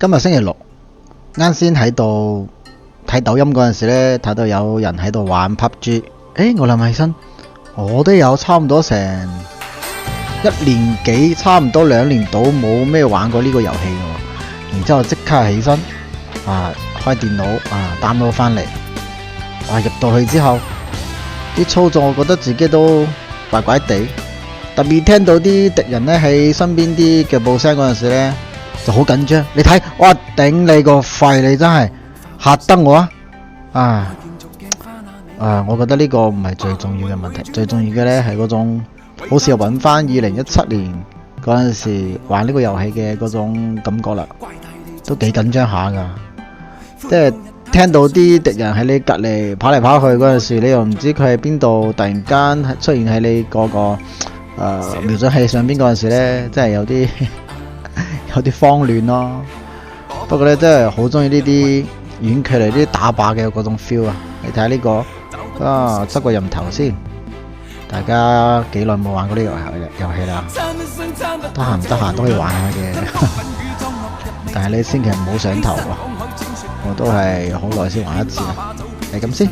今日星期六，啱先喺度睇抖音嗰陣時呢，睇到有人喺度玩 PUBG。我諗起身，我都有差唔多成1年幾，差唔多2年到冇咩玩過呢個遊戲喎。然之後即刻起身，開電腦download 翻嚟，入到去之後，啲操作我覺得自己都怪怪地，特別聽到啲敵人呢喺身邊啲腳步聲嗰陣時呢，就好緊張。你睇，哇頂你個肺，你真係嚇得我我覺得呢個唔係最重要嘅問題，最重要嘅呢係嗰種好似揾翻2017年嗰陣時玩呢個遊戲嘅嗰種感覺啦，都幾緊張下噶。即係聽到啲敵人喺你隔離跑嚟跑去嗰陣時，你又唔知佢喺邊度突然間出現喺你嗰個瞄準器上邊嗰陣時呢，真係有啲有啲慌亂咯。不過呢，真係好中意呢啲遠距離啲打靶嘅嗰種 feel 啊！你睇下呢個執個人頭先，大家幾耐冇玩過呢個遊戲啦？得閒唔得閒都可以玩下嘅，但係你千祈唔好上頭喎，我都係好耐先玩一次啦。係咁先。